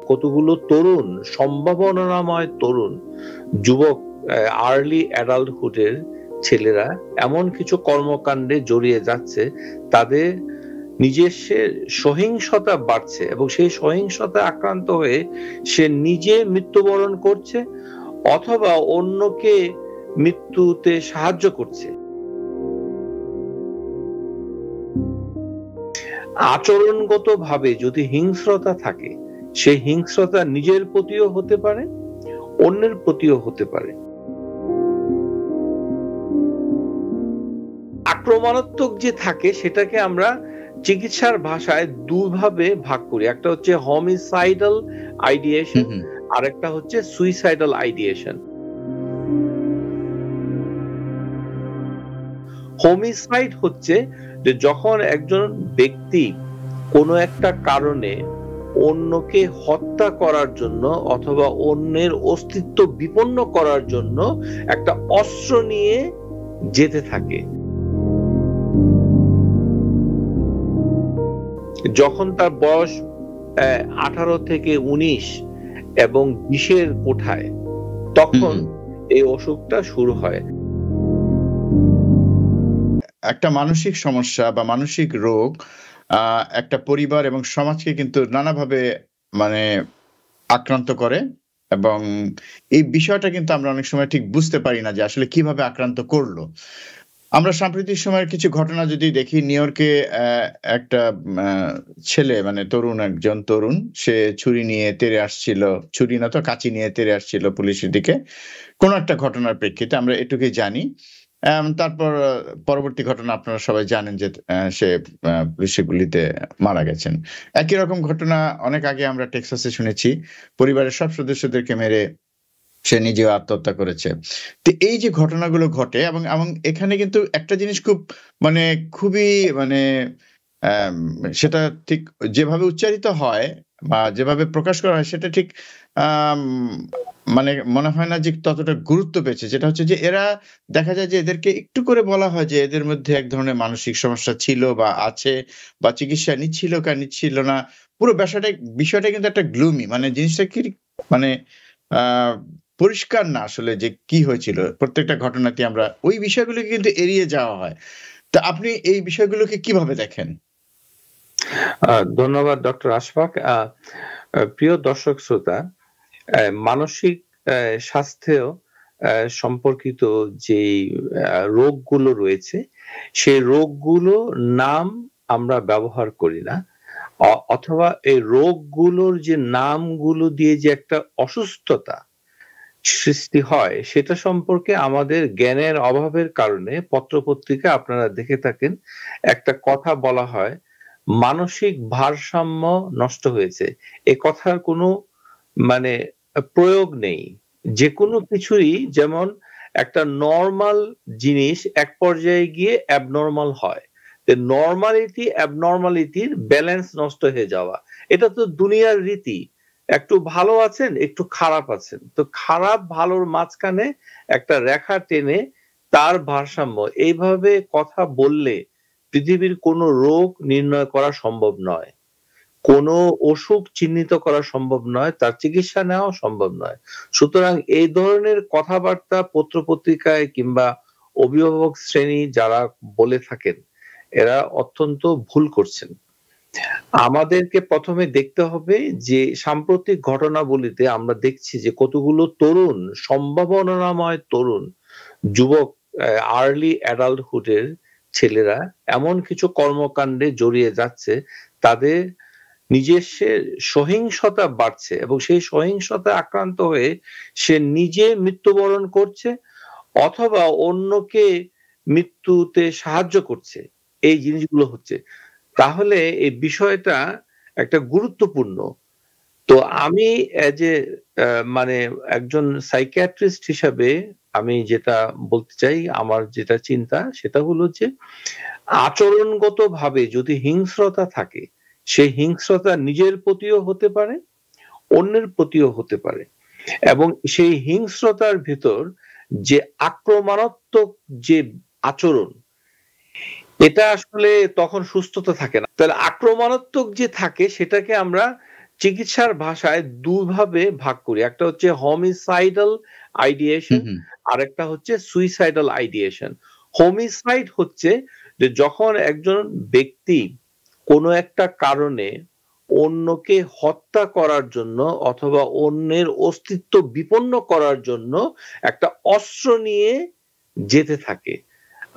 কতগুলো তরুণ, সম্ভাবনাময় তরুণ যুবক, আর্লি অ্যাডাল্টহুডের ছেলেরা এমন কিছু কর্মকাণ্ডে জড়িয়ে যাচ্ছে, তাদের নিজস্বের সহিংসতা বাড়ছে এবং সেই সহিংসতায় আক্রান্ত হয়ে সে নিজে মৃত্যুবরণ করছে অথবা অন্যকে মৃত্যুতে সাহায্য করছে। আচরণগতভাবে যদি হিংস্রতা থাকে, সেই হিংস্রতা নিজের প্রতিও হতে পারে, অন্যের প্রতিও হতে পারে। আক্রমণাত্মক যে থাকে সেটাকে আমরা চিকিৎসার ভাষায় দুভাবে ভাগ করি। একটা হচ্ছে হোমিসাইডাল আইডিয়েশন, আর একটা হচ্ছে সুইসাইডাল আইডিয়েশন। হোমিসাইড হচ্ছে যে যখন একজন ব্যক্তি কোনো একটা কারণে অন্যকে হত্যা করার জন্য অথবা অন্যের অস্তিত্ব বিপন্ন করার জন্য একটা অস্ত্র নিয়ে যেতে থাকে। যখন তার বয়স 18 থেকে 19 এবং 20-এর কোঠায়, তখন এই অসুখটা শুরু হয়। একটা মানসিক সমস্যা বা মানসিক রোগ একটা পরিবার এবং সমাজকে কিন্তু নানাভাবে মানে আক্রান্ত করে, এবং এই বিষয়টা কিন্তু আমরা অনেক সময় ঠিক বুঝতে পারি না যে আসলে কিভাবে আক্রান্ত করলো। আমরা সাম্প্রতিক সময়ের কিছু ঘটনা যদি দেখি, নিউ ইয়র্কে একটা ছেলে, মানে একজন তরুণ, সে ছুরি নিয়ে তেড়ে আসছিল, ছুরি না তো কাঁচি নিয়ে তেড়ে আসছিল পুলিশের দিকে কোন একটা ঘটনার প্রেক্ষিতে, আমরা এটুকুই জানি। তারপর পরবর্তী ঘটনা আপনারা সবাই জানেন যে সে পুলিশের গুলিতে মারা গেছেন। একই রকম ঘটনা অনেক আগে আমরা টেক্সাসে শুনেছি, পরিবারের সব সদস্যদেরকে মেরে সে নিজেও আত্মহত্যা করেছে। তো এই যে ঘটনাগুলো ঘটে, এবং এখানে কিন্তু একটা জিনিস খুবই সেটা ঠিক যেভাবে উচ্চারিত হয় বা যেভাবে প্রকাশ করা হয় সেটা ঠিক মনে হয় না যে ততটা গুরুত্ব পেয়েছে। যেটা হচ্ছে যে এরা দেখা যায় যে এদেরকে একটু করে বলা হয় যে এদের মধ্যে এক ধরনের মানসিক সমস্যা ছিল বা আছে, বা চিকিৎসা নিচ্ছিল না। পুরো বিষয়টা কিন্তু একটা গ্লুমি, জিনিসটা কি পরিষ্কার না আসলে যে কি হয়েছিল। প্রত্যেকটা ঘটনাতে আমরা ওই বিষয়গুলোকে কিন্তু এড়িয়ে যাওয়া হয়। তো আপনি এই বিষয়গুলোকে কিভাবে দেখেন? ধন্যবাদ ডক্টর আশফাক। প্রিয় দর্শক শ্রোতা, মানসিক স্বাস্থ্য সম্পর্কিত যে রোগগুলো রয়েছে, সেই রোগগুলো নাম আমরা ব্যবহার করি না, অথবা এই রোগগুলোর যে নামগুলো দিয়ে যে একটা অসুস্থতা সৃষ্টি হয় সেটা সম্পর্কে আমাদের জ্ঞানের অভাবের কারণে পত্রপত্রিকা আপনারা দেখে থাকেন, একটা কথা বলা হয় মানসিক ভারসাম্য নষ্ট হয়েছে। এ কথার কোনো প্রয়োগ নেই। যে কোনো কিছুই যেমন একটা নরমাল জিনিস এক পর্যায়ে গিয়ে অ্যাবনরমাল হয়, নরমালিটি অ্যাবনরমালিটির ব্যালেন্স নষ্ট হয়ে যাওয়া, এটা তো দুনিয়ার রীতি। একটু ভালো আছেন, একটু খারাপ আছেন, তো খারাপ ভালোর মাঝখানে একটা রেখা টেনে তার ভারসাম্য, এইভাবে কথা বললে পৃথিবীর কোনো রোগ নির্ণয় করা সম্ভব নয়, কোনো অসুখ চিহ্নিত করা সম্ভব নয়, তার চিকিৎসা নেওয়া সম্ভব নয়। সুতরাং এই ধরনের কথাবার্তা পত্রপত্রিকায় কিংবা অভিভাবক শ্রেণী যারা বলে থাকেন, এরা অত্যন্ত ভুল করছেন। আমাদেরকে প্রথমে দেখতে হবে যে সাম্প্রতিক ঘটনাবলিতে আমরা দেখছি যে কতগুলো তরুণ, সম্ভাবনাময় তরুণ যুবক, আর্লি অ্যাডাল্টহুডের ছেলেরা এমন কিছু কর্মকাণ্ডে জড়িয়ে যাচ্ছে, তাদের নিজস্বের সহিংসতা বাড়ছে এবং সেই সহিংসতায় আক্রান্ত হয়ে সে নিজে মৃত্যুবরণ করছে অথবা অন্যকে মৃত্যুতে সাহায্য করছে। এই জিনিসগুলো হচ্ছে। তাহলে এই বিষয়টা একটা গুরুত্বপূর্ণ। তো আমি এজ এ একজন সাইকিয়াট্রিস্ট হিসাবে আমি যেটা বলতে চাই, আমার যেটা চিন্তা সেটা হলো যে আচরণগতভাবে যদি হিংস্রতা থাকে, সেই হিংস্রতা নিজের প্রতিও হতে পারে, অন্যের প্রতিও হতে পারে, এবং সেই হিংস্রতার ভিতর যে আক্রমণাত্মক যে আচরণ, এটা আসলে তখন সুস্থতা থাকে না। তাহলে আক্রমণাত্মক যে থাকে সেটাকে আমরা চিকিৎসার ভাষায় দুভাবে ভাগ করি। একটা হচ্ছে হোমিসাইডাল আইডিয়েশন, আরেকটা হচ্ছে সুইসাইডাল আইডিয়েশন। হোমিসাইড হচ্ছে যে যখন একজন ব্যক্তি কোনো একটা কারণে অন্যকে হত্যা করার জন্য অথবা অন্যের অস্তিত্ব বিপন্ন করার জন্য একটা অস্ত্র নিয়ে যেতে থাকে।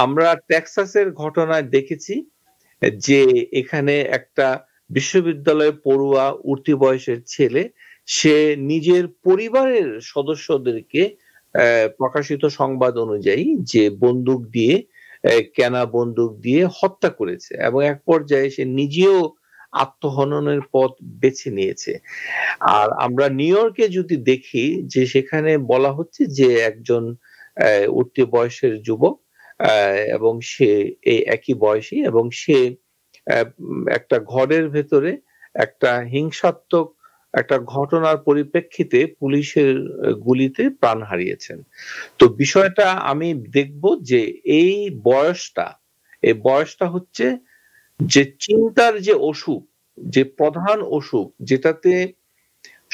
আমরা টেক্সাসের ঘটনায় দেখেছি যে এখানে একটা বিশ্ববিদ্যালয়ে পড়ুয়া উঠতি বয়সের ছেলে, সে নিজের পরিবারের সদস্যদেরকে প্রকাশিত সংবাদ অনুযায়ী যে বন্দুক দিয়ে কেনা বন্দুক দিয়ে হত্যা করেছে এবং এক পর্যায়ে সে নিজেও আত্মহননের পথ বেছে নিয়েছে। আর আমরা নিউ ইয়র্কে যদি দেখি যে সেখানে বলা হচ্ছে যে একজন উঠতি বয়সের যুবক এবং সে এই একই বয়সী এবং সে একটা ঘরের ভেতরে একটা হিংসাত্মক একটা ঘটনার পরিপ্রেক্ষিতে পুলিশের গুলিতে প্রাণ হারিয়েছেন। তো বিষয়টা আমি দেখব যে এই বয়সটা হচ্ছে যে চিন্তার যে অসুখ, যে প্রধান অসুখ যেটাতে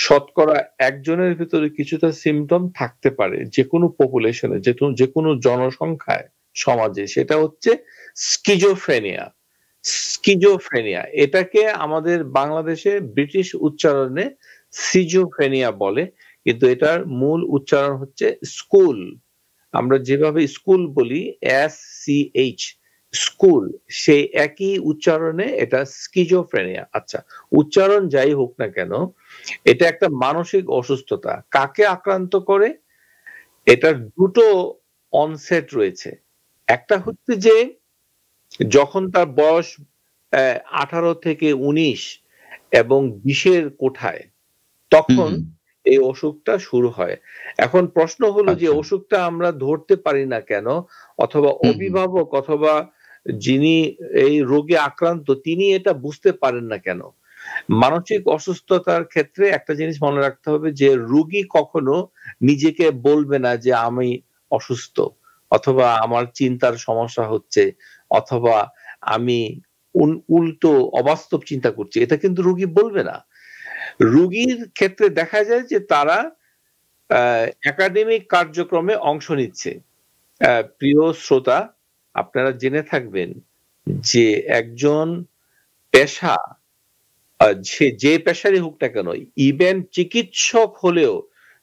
শতকরা একজনের ভিতরে কিছুটা সিম্পটম থাকতে পারে যেকোনো পপুলেশনে, যেকোনো জনসংখ্যায় সমাজে, সেটা হচ্ছে স্কিজোফ্রেনিয়া। এটাকে আমাদের বাংলাদেশে ব্রিটিশ উচ্চারণে সিজোফ্রেনিয়া বলে, কিন্তু এটার মূল উচ্চারণ হচ্ছে স্কুল। আমরা যেভাবে স্কুল বলি SCH, স্কুল, সেই একই উচ্চারণে এটা স্কিজোফ্রেনিয়া। আচ্ছা, উচ্চারণ যাই হোক না কেন, এটা একটা মানসিক অসুস্থতা। কাকে আক্রান্ত করে? এটার দুটো অনসেট রয়েছে। একটা হচ্ছে যে যখন তার বয়স 18 থেকে 19 এবং 20 এর কোঠায়, তখন এই অসুখটা শুরু হয়। এখন প্রশ্ন হলো যে অসুখটা আমরা ধরতে পারি না কেন? অথবা অভিভাবক অথবা যিনি এই রোগে আক্রান্ত তিনি এটা বুঝতে পারেন না কেন? মানসিক অসুস্থতার ক্ষেত্রে একটা জিনিস মনে রাখতে হবে যে রোগী কখনো নিজেকে বলবে না যে আমি অসুস্থ, অথবা আমার চিন্তার সমস্যা হচ্ছে, অথবা আমি উল্টো অবাস্তব চিন্তা করছি। এটা কিন্তু রোগী বলবে না। রোগীর ক্ষেত্রে দেখা যায় যে তারা একাডেমিক কার্যক্রমে অংশ নিচ্ছে। প্রিয় শ্রোতা, আপনারা জেনে থাকবেন যে একজন পেশা, সে যে পেশারই হোক না কেন, ইভেন চিকিৎসক হলেও,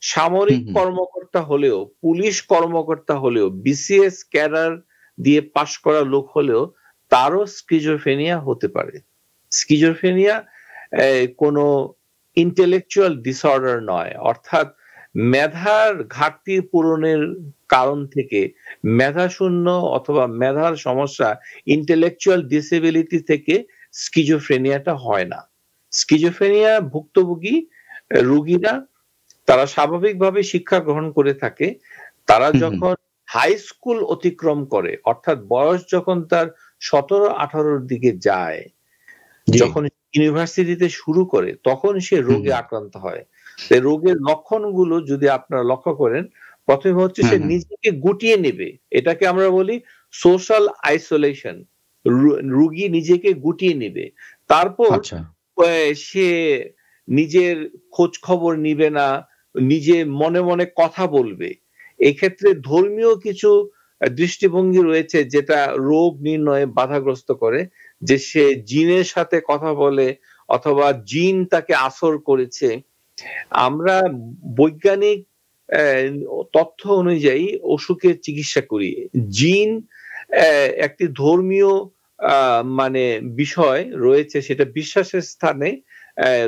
সামরিক কর্মকর্তা হলেও, পুলিশ কর্মকর্তা হলেও, BCS ক্যাডার দিয়ে পাশ করা লোক হলেও তারও স্কিজোফ্রেনিয়া হতে পারে। স্কিজোফ্রেনিয়া কোনো ইন্টেলেকচুয়াল ডিসঅর্ডার নয়, অর্থাৎ মেধার ঘাটতি পূরণের কারণ থেকে মেধাশূন্য অথবা মেধার সমস্যা, ইন্টেলেকচুয়াল ডিসেবিলিটি থেকে স্কিজোফ্রেনিয়াটা হয় না। স্কিজোফ্রেনিয়া ভুক্তভোগী রোগীরা তারা স্বাভাবিকভাবে শিক্ষা গ্রহণ করে থাকে। তারা যখন হাই স্কুল অতিক্রম করে, অর্থাৎ বয়স যখন তার 17-18 দিকে যায়, যখন ইউনিভার্সিটিতে শুরু করে, তখন সে রোগে আক্রান্ত হয়। এই রোগের লক্ষণগুলো যদি আপনারা লক্ষ্য করেন, প্রথমে হচ্ছে সে নিজেকে গুটিয়ে নেবে। এটাকে আমরা বলি সোশ্যাল আইসোলেশন। রোগী নিজেকে গুটিয়ে নেবে। তারপর সে নিজের খোঁজ খবর নিবে না, নিজে মনে মনে কথা বলবে। এক্ষেত্রে ধর্মীয় কিছু দৃষ্টিভঙ্গি রয়েছে যেটা রোগ নির্ণয়ে বাধাগ্রস্ত করে, যে সে জিনের সাথে কথা বলে অথবা জিন তাকে আসর করেছে। আমরা বৈজ্ঞানিক তথ্য অনুযায়ী অসুখের চিকিৎসা করি। জিন একটি ধর্মীয় মানে বিষয় রয়েছে, সেটা বিশ্বাসের স্থানে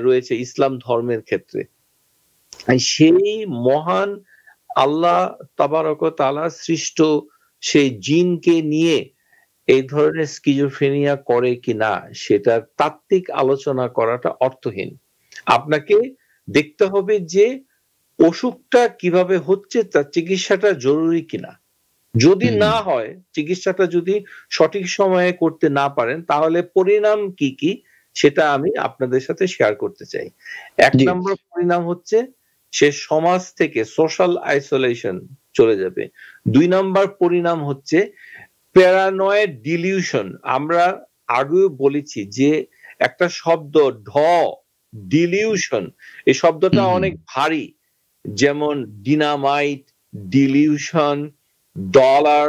রয়েছে ইসলাম ধর্মের ক্ষেত্রে। সেই মহান আল্লাহ তাবারক ওয়া তাআলা সৃষ্ট সেই জিনকে নিয়ে এই ধরনের স্কিজোফ্রেনিয়া করে কিনা সেটার তাত্ত্বিক আলোচনা করাটা অর্থহীন। আপনাকে দেখতে হবে যে অসুখটা কিভাবে হচ্ছে, তার চিকিৎসাটা জরুরি কিনা। যদি না হয়, চিকিৎসাটা যদি সঠিক সময়ে করতে না পারেন, তাহলে পরিণাম কি কি সেটা আমি আপনাদের সাথে শেয়ার করতে চাই। 1 নম্বর পরিণাম হচ্ছে সে সমাজ থেকে সোশ্যাল আইসোলেশন চলে যাবে। 2 নম্বর পরিণাম হচ্ছে প্যারানয়েড ডিলিউশন। আমরা আগেও বলেছি যে একটা শব্দ ডিলিউশন এই শব্দটা অনেক ভারী, যেমন ডিনামাইট, ডিলিউশন, ডলার,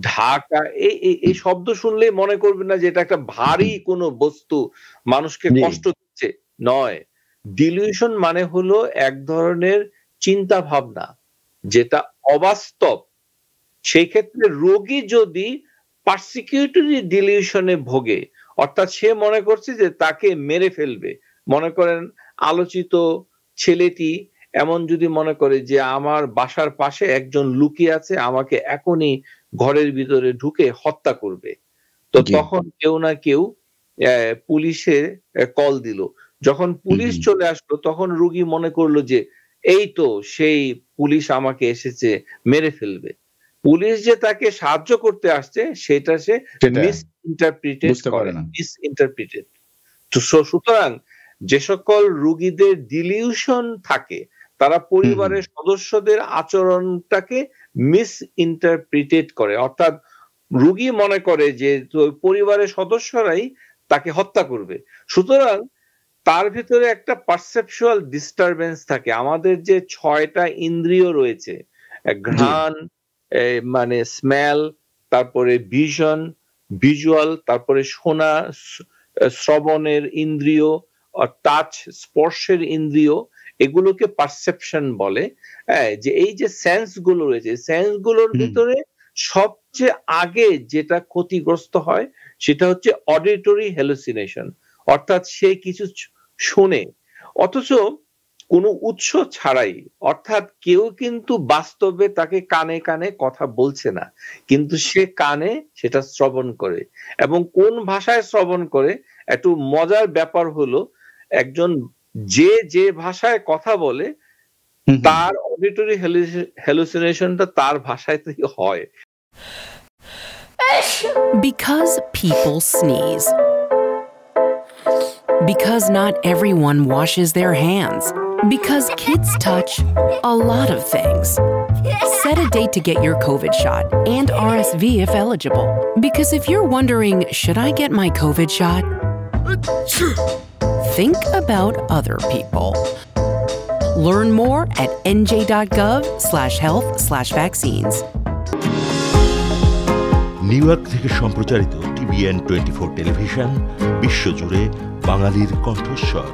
ঢাকা, এই শব্দ শুনলেই মনে করবেন না যে এটা একটা ভারী কোনো বস্তু মানুষকে কষ্ট দিচ্ছে, নয়। ডিলিউশন মানে হলো এক ধরনের চিন্তা ভাবনা যেটা অবাস্তব। সেই ক্ষেত্রে রোগী যদি পারসিকিউটরি ডিলিউশনে ভোগে, অর্থাৎ সে মনে করছে যে তাকে মেরে ফেলবে, মনে করেন আলোচিত ছেলেটি এমন যদি মনে করে যে আমার বাসার পাশে একজন লুকিয়ে আছে, আমাকে এখনই ঘরের ভিতরে ঢুকে হত্যা করবে, তো তখন কেউ না কেউ পুলিশে কল দিল। যখন পুলিশ চলে আসলো তখন রোগী মনে করলো যে এই তো সেই পুলিশ আমাকে এসেছে মেরে ফেলবে। পুলিশ যে তাকে সাহায্য করতে আসছে সেটা সে মিসইন্টারপ্রিটেড। তো সুতরাং যে সকল রোগীদের ডিলিউশন থাকে তারা পরিবারের সদস্যদের আচরণটাকে মিসইন্টারপ্রিটেড করে, অর্থাৎ রোগী মনে করে যে পরিবারের সদস্যরাই তাকে হত্যা করবে। সুতরাং তার ভিতরে একটা পারসেপচুয়াল ডিস্টারবেন্স থাকে। আমাদের যে ৬টা ইন্দ্রিয় রয়েছে, ঘ্রাণ, মানে স্মেল, তারপরে ভিশন, ভিজুয়াল, তারপরে শোনা, শ্রবণের ইন্দ্রিয়, টাচ, স্পর্শের ইন্দ্রিয়, এগুলোকে পারসেপশন বলে। যে এই যে সেন্স গুলো রয়েছে, সেন্স গুলোর ভিতরে সবচেয়ে আগে যেটা ক্ষতিগ্রস্ত হয় সেটা হচ্ছে অডিটরি হ্যালুসিনেশন, অর্থাৎ সে কিছু শোনে অথচ কোনো উৎস ছাড়াই, অর্থাৎ কেউ কিন্তু বাস্তবে তাকে কানে কানে কথা বলছে না, কিন্তু সে কানে সেটা শ্রবণ করে। এবং কোন ভাষায় শ্রবণ করে, একটু মজার ব্যাপার হলো একজন যে ভাষায় কথা বলে তার অডিটরি হ্যালুসিনেশনটা তার ভাষায় হয়। Because people sneeze. Because not everyone washes their hands. Because kids touch a lot of things. Set a date to get your COVID shot and RSV if eligible. Because if you're wondering, should I get my COVID shot? Think about other people. Learn more at nj.gov/health/vaccines. New York থেকে সম্প্রচারিত TVN 24 television বিশ্বজুড়ে বাঙালির কণ্ঠস্বর।